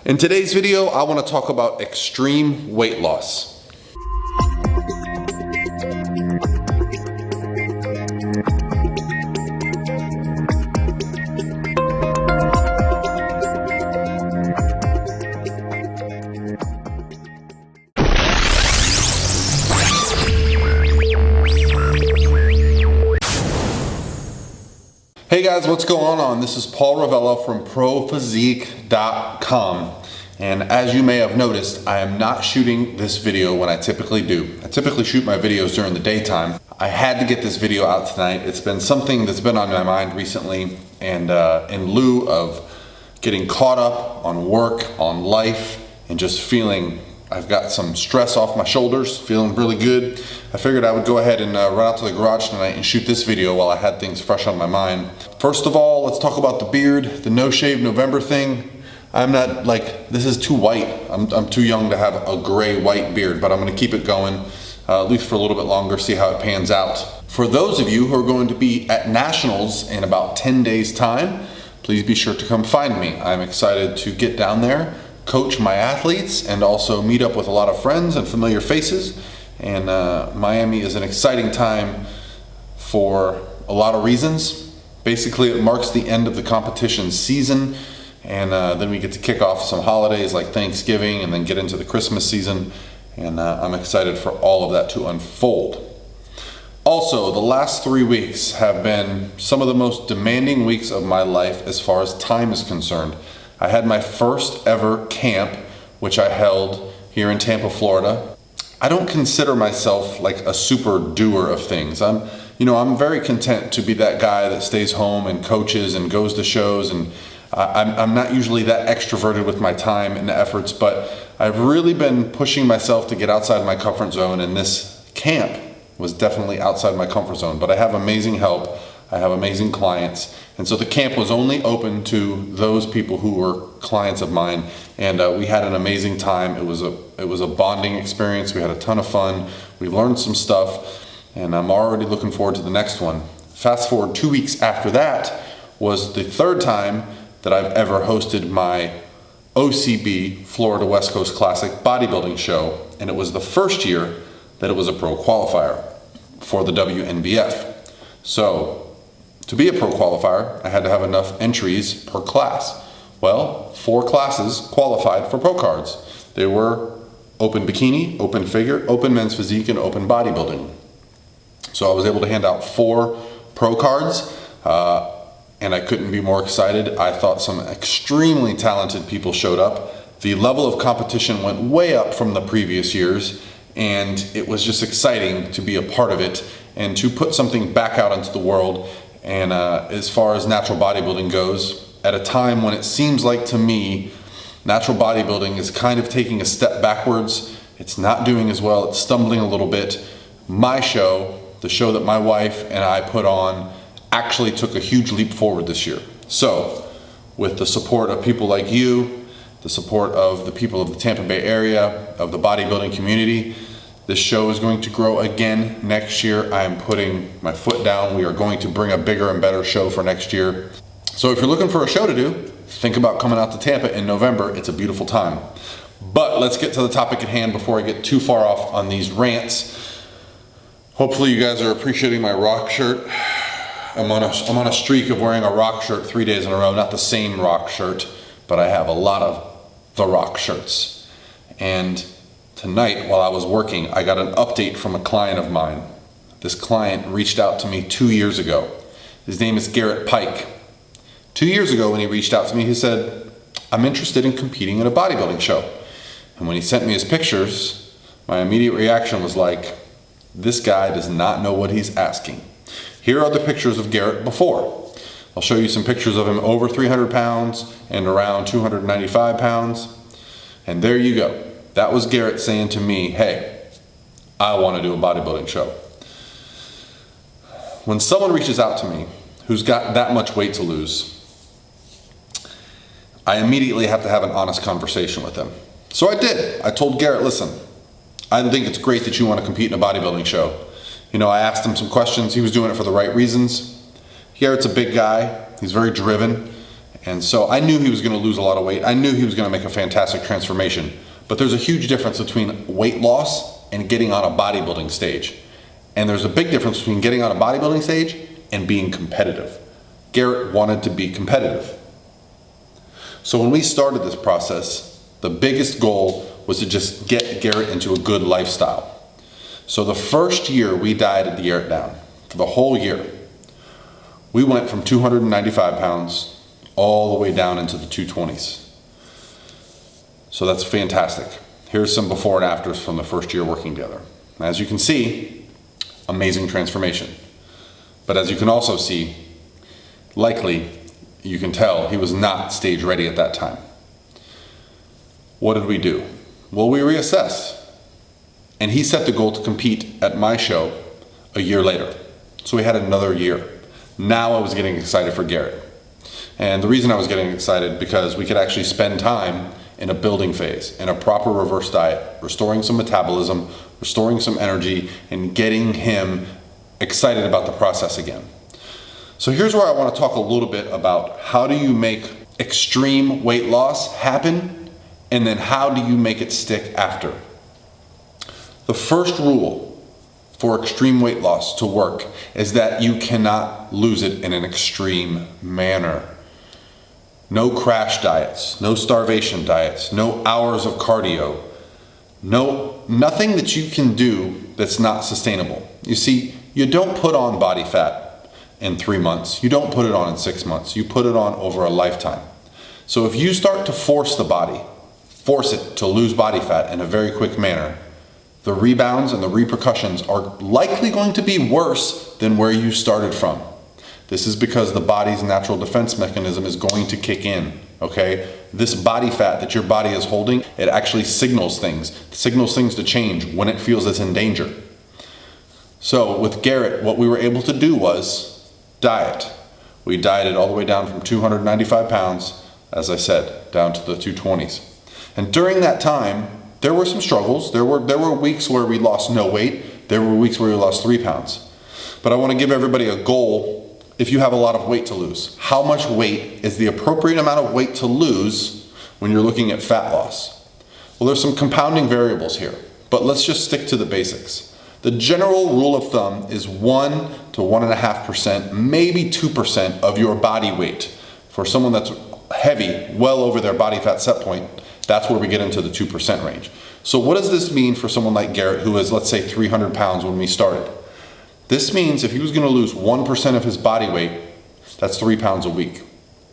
In today's video, I want to talk about extreme weight loss. Hey guys, what's going on? This is Paul Ravella from ProPhysique.com. And as you may have noticed, I am not shooting this video when I typically do. I typically shoot my videos during the daytime. I had to get this video out tonight. It's been something that's been on my mind recently, and in lieu of getting caught up on work, on life, and just feeling I've got some stress off my shoulders, feeling really good, I figured I would go ahead and run out to the garage tonight and shoot this video while I had things fresh on my mind. First of all, let's talk about the beard, the No Shave November thing. I'm not like, this is too white. I'm too young to have a gray white beard, but I'm gonna keep it going, at least for a little bit longer, see how it pans out. For those of you who are going to be at Nationals in about 10 days time, please be sure to come find me. I'm excited to get down there, coach my athletes, and also meet up with a lot of friends and familiar faces. And Miami is an exciting time for a lot of reasons. Basically, it marks the end of the competition season, and then we get to kick off some holidays like Thanksgiving and then get into the Christmas season, and I'm excited for all of that to unfold. Also, the last 3 weeks have been some of the most demanding weeks of my life as far as time is concerned. I had my first ever camp, which I held here in Tampa, Florida. I don't consider myself like a super doer of things. I'm very content to be that guy that stays home and coaches and goes to shows, and I'm not usually that extroverted with my time and efforts, but I've really been pushing myself to get outside my comfort zone, and this camp was definitely outside my comfort zone. But I have amazing help, I have amazing clients, and so the camp was only open to those people who were clients of mine, and we had an amazing time. It was a bonding experience. We had a ton of fun. We learned some stuff, and I'm already looking forward to the next one. Fast forward 2 weeks after that was the third time that I've ever hosted my OCB Florida West Coast Classic bodybuilding show, and it was the first year that it was a pro qualifier for the WNBF. So to be a pro qualifier, I had to have enough entries per class. Well, 4 classes qualified for pro cards. They were open bikini, open figure, open men's physique, and open bodybuilding. So I was able to hand out 4 pro cards, and I couldn't be more excited. I thought some extremely talented people showed up. The level of competition went way up from the previous years, and it was just exciting to be a part of it and to put something back out into the world. And as far as natural bodybuilding goes, at a time when it seems like to me, natural bodybuilding is kind of taking a step backwards. It's not doing as well, it's stumbling a little bit. My show, the show that my wife and I put on, actually took a huge leap forward this year. So, with the support of people like you, the support of the people of the Tampa Bay area, of the bodybuilding community, this show is going to grow again next year. I am putting my foot down. We are going to bring a bigger and better show for next year. So if you're looking for a show to do, think about coming out to Tampa in November. It's a beautiful time. But let's get to the topic at hand before I get too far off on these rants. Hopefully you guys are appreciating my rock shirt. I'm on a streak of wearing a rock shirt 3 days in a row. Not the same rock shirt, but I have a lot of the rock shirts. And tonight, while I was working, I got an update from a client of mine. This client reached out to me 2 years ago. His name is Garrett Pike. 2 years ago when he reached out to me, he said, I'm interested in competing in a bodybuilding show. And when he sent me his pictures, my immediate reaction was like, this guy does not know what he's asking. Here are the pictures of Garrett before. I'll show you some pictures of him over 300 pounds and around 295 pounds. And there you go. That was Garrett saying to me, hey, I want to do a bodybuilding show. When someone reaches out to me who's got that much weight to lose, I immediately have to have an honest conversation with them. So I did. I told Garrett, listen, I think it's great that you want to compete in a bodybuilding show. I asked him some questions. He was doing it for the right reasons. Garrett's a big guy. He's very driven. And so I knew he was gonna lose a lot of weight. I knew he was gonna make a fantastic transformation. But there's a huge difference between weight loss and getting on a bodybuilding stage. And there's a big difference between getting on a bodybuilding stage and being competitive. Garrett wanted to be competitive. So when we started this process, the biggest goal was to just get Garrett into a good lifestyle. So the first year we dieted Garrett down, for the whole year, we went from 295 pounds all the way down into the 220s. So that's fantastic. Here's some before and afters from the first year working together. As you can see, amazing transformation. But as you can also see, likely you can tell he was not stage ready at that time. What did we do? Well, we reassessed. And he set the goal to compete at my show a year later. So we had another year. Now I was getting excited for Garrett. And the reason I was getting excited because we could actually spend time in a building phase, in a proper reverse diet, restoring some metabolism, restoring some energy, and getting him excited about the process again. So here's where I want to talk a little bit about how do you make extreme weight loss happen, and then how do you make it stick after. The first rule for extreme weight loss to work is that you cannot lose it in an extreme manner. No crash diets, no starvation diets, no hours of cardio, nothing that you can do that's not sustainable. You see, you don't put on body fat in 3 months. You don't put it on in 6 months. You put it on over a lifetime. So if you start to force the body, force it to lose body fat in a very quick manner, the rebounds and the repercussions are likely going to be worse than where you started from. This is because the body's natural defense mechanism is going to kick in, okay? This body fat that your body is holding, it actually signals things to change when it feels it's in danger. So with Garrett, what we were able to do was diet. We dieted all the way down from 295 pounds, as I said, down to the 220s. And during that time, there were some struggles. There were weeks where we lost no weight. There were weeks where we lost 3 pounds. But I want to give everybody a goal if you have a lot of weight to lose. How much weight is the appropriate amount of weight to lose when you're looking at fat loss? Well, there's some compounding variables here, but let's just stick to the basics. The general rule of thumb is 1 to 1.5%, maybe 2% of your body weight. For someone that's heavy, well over their body fat set point, that's where we get into the 2% range. So what does this mean for someone like Garrett, who is, let's say, 300 pounds when we started? This means if he was going to lose 1% of his body weight, that's 3 pounds a week.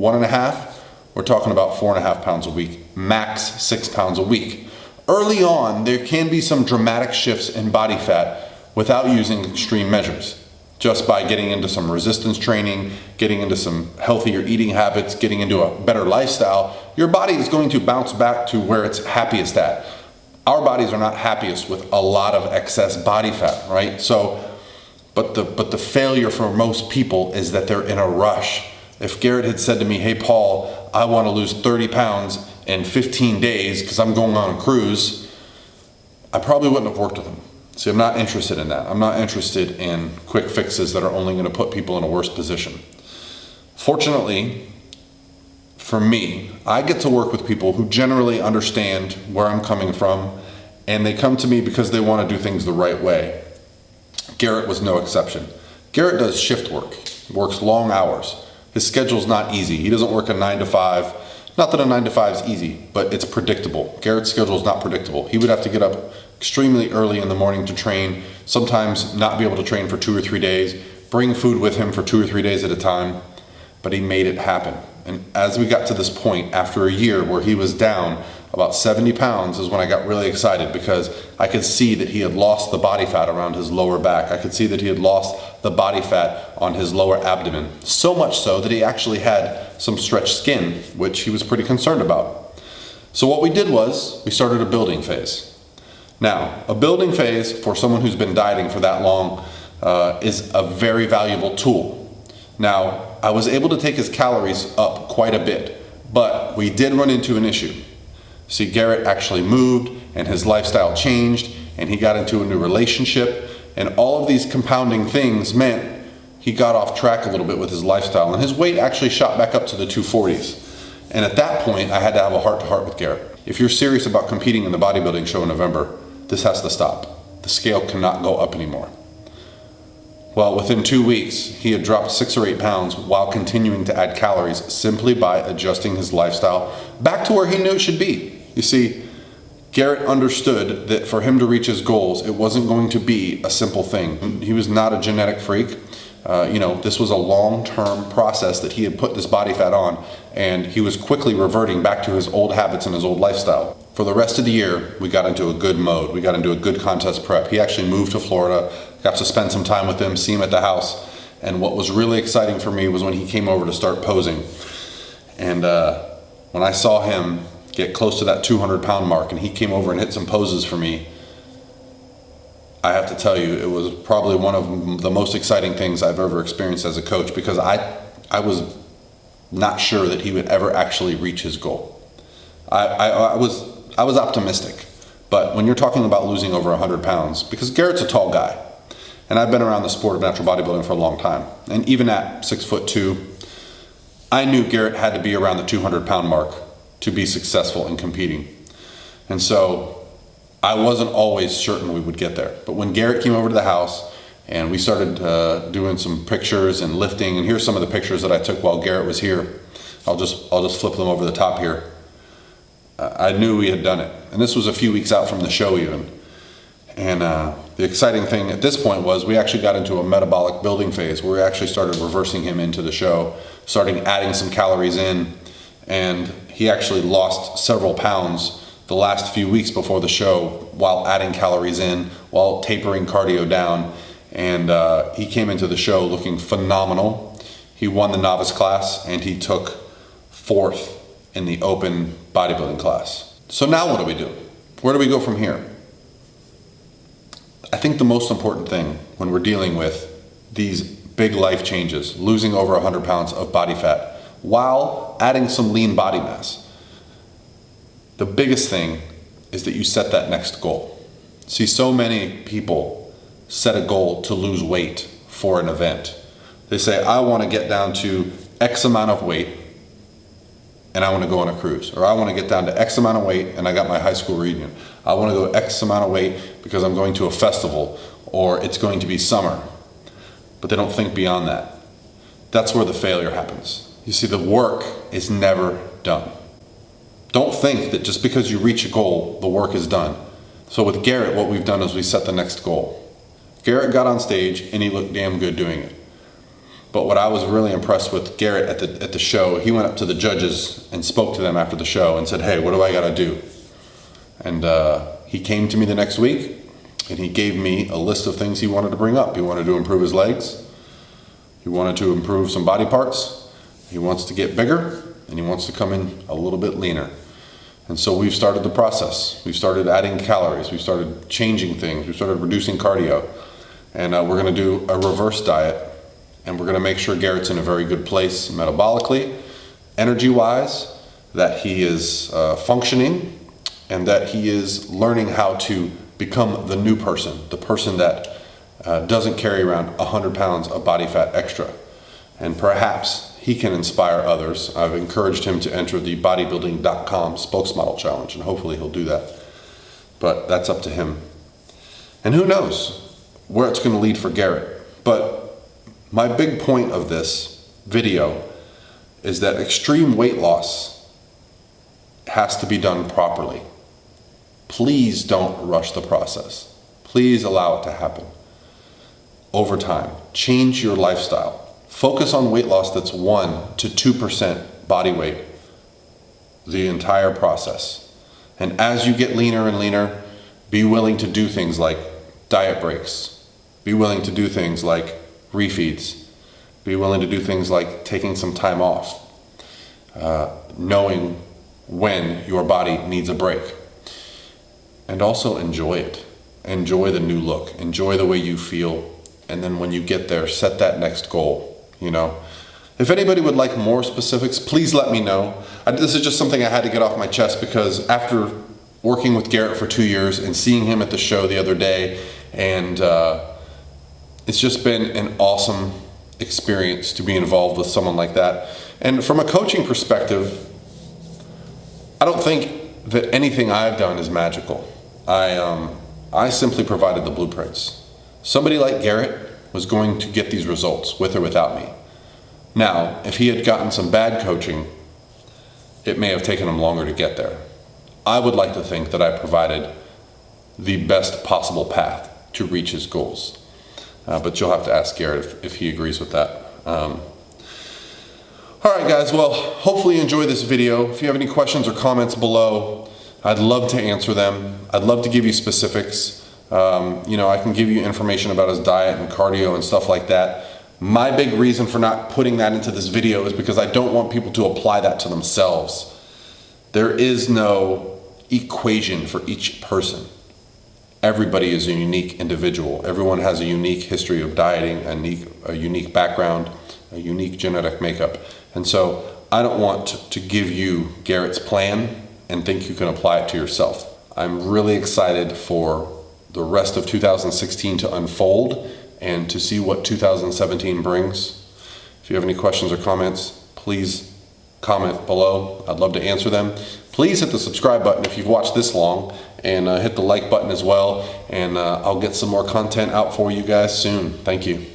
1.5, we're talking about 4.5 pounds a week, max 6 pounds a week. Early on, there can be some dramatic shifts in body fat without using extreme measures. Just by getting into some resistance training, getting into some healthier eating habits, getting into a better lifestyle, your body is going to bounce back to where it's happiest at. Our bodies are not happiest with a lot of excess body fat, right? So, but the failure for most people is that they're in a rush. If Garrett had said to me, hey Paul, I want to lose 30 pounds in 15 days because I'm going on a cruise, I probably wouldn't have worked with him. See, I'm not interested in that. I'm not interested in quick fixes that are only going to put people in a worse position. Fortunately, for me, I get to work with people who generally understand where I'm coming from, and they come to me because they want to do things the right way. Garrett was no exception. Garrett does shift work, works long hours. His schedule's not easy. He doesn't work a 9 to 5. Not that a 9 to 5 is easy, but it's predictable. Garrett's schedule is not predictable. He would have to get up extremely early in the morning to train, sometimes not be able to train for 2 or 3 days, bring food with him for 2 or 3 days at a time, but he made it happen. And as we got to this point, after a year where he was down about 70 pounds, is when I got really excited because I could see that he had lost the body fat around his lower back. I could see that he had lost the body fat on his lower abdomen. So much so that he actually had some stretched skin, which he was pretty concerned about. So what we did was we started a building phase. Now, a building phase for someone who's been dieting for that long is a very valuable tool. Now, I was able to take his calories up quite a bit, but we did run into an issue. See, Garrett actually moved and his lifestyle changed and he got into a new relationship, and all of these compounding things meant he got off track a little bit with his lifestyle, and his weight actually shot back up to the 240s. And at that point, I had to have a heart-to-heart with Garrett. If you're serious about competing in the bodybuilding show in November, this has to stop. The scale cannot go up anymore. Well, within 2 weeks, he had dropped 6 or 8 pounds while continuing to add calories simply by adjusting his lifestyle back to where he knew it should be. You see, Garrett understood that for him to reach his goals, it wasn't going to be a simple thing. He was not a genetic freak. This was a long-term process that he had put this body fat on, and he was quickly reverting back to his old habits and his old lifestyle. For the rest of the year, we got into a good mode. We got into a good contest prep. He actually moved to Florida, got to spend some time with him, see him at the house. And what was really exciting for me was when he came over to start posing. And when I saw him get close to that 200-pound mark and he came over and hit some poses for me, I have to tell you, it was probably one of the most exciting things I've ever experienced as a coach, because I was not sure that he would ever actually reach his goal. I was optimistic, but when you're talking about losing over 100 pounds, because Garrett's a tall guy, and I've been around the sport of natural bodybuilding for a long time, and even at 6'2", I knew Garrett had to be around the 200-pound mark to be successful in competing. And so I wasn't always certain we would get there. But when Garrett came over to the house and we started doing some pictures and lifting, and here's some of the pictures that I took while Garrett was here. I'll just flip them over the top here. I knew we had done it. And this was a few weeks out from the show even. And the exciting thing at this point was we actually got into a metabolic building phase where we actually started reversing him into the show, starting adding some calories in, and he actually lost several pounds the last few weeks before the show while adding calories in, while tapering cardio down. And he came into the show looking phenomenal. He won the novice class and he took 4th in the open bodybuilding class. So now what do we do? Where do we go from here? I think the most important thing when we're dealing with these big life changes, losing over 100 pounds of body fat while adding some lean body mass, the biggest thing is that you set that next goal. See, so many people set a goal to lose weight for an event. They say, I want to get down to X amount of weight and I want to go on a cruise. Or I want to get down to X amount of weight and I got my high school reunion. I want to go X amount of weight because I'm going to a festival or it's going to be summer. But they don't think beyond that. That's where the failure happens. You see, the work is never done. Don't think that just because you reach a goal, the work is done. So with Garrett, what we've done is we set the next goal. Garrett got on stage and he looked damn good doing it. But what I was really impressed with Garrett at the show, he went up to the judges and spoke to them after the show and said, hey, what do I gotta do? And he came to me the next week and he gave me a list of things he wanted to bring up. He wanted to improve his legs. He wanted to improve some body parts. He wants to get bigger and he wants to come in a little bit leaner. And so we've started the process. We've started adding calories. We've started changing things. We've started reducing cardio. And we're gonna do a reverse diet. And we're gonna make sure Garrett's in a very good place metabolically, energy-wise, that he is functioning, and that he is learning how to become the new person, the person that doesn't carry around 100 pounds of body fat extra. And perhaps he can inspire others. I've encouraged him to enter the bodybuilding.com spokesmodel challenge, and hopefully he'll do that. But that's up to him. And who knows where it's gonna lead for Garrett. But my big point of this video is that extreme weight loss has to be done properly. Please don't rush the process. Please allow it to happen over time. Change your lifestyle. Focus on weight loss that's 1 to 2% body weight the entire process. And as you get leaner and leaner, be willing to do things like diet breaks. Be willing to do things like refeeds. Be willing to do things like taking some time off, knowing when your body needs a break. And also enjoy it. Enjoy the new look. Enjoy the way you feel. And then when you get there, set that next goal. You know, if anybody would like more specifics, please let me know. This is just something I had to get off my chest because after working with Garrett for 2 years and seeing him at the show the other day, and it's just been an awesome experience to be involved with someone like that. And from a coaching perspective, I don't think that anything I've done is magical. I simply provided the blueprints. Somebody like Garrett was going to get these results with or without me. Now, if he had gotten some bad coaching, it may have taken him longer to get there. I would like to think that I provided the best possible path to reach his goals. But you'll have to ask Garrett if he agrees with that. All right, guys, well, hopefully you enjoyed this video. If you have any questions or comments below, I'd love to answer them. I'd love to give you specifics. You know, I can give you information about his diet and cardio and stuff like that. My big reason for not putting that into this video is because I don't want people to apply that to themselves. There is no equation for each person. Everybody is a unique individual. Everyone has a unique history of dieting, a unique background, a unique genetic makeup. And so I don't want to give you Garrett's plan and think you can apply it to yourself. I'm really excited for the rest of 2016 to unfold and to see what 2017 brings. If you have any questions or comments, please comment below. I'd love to answer them. Please hit the subscribe button if you've watched this long, and hit the like button as well, and I'll get some more content out for you guys soon. Thank you.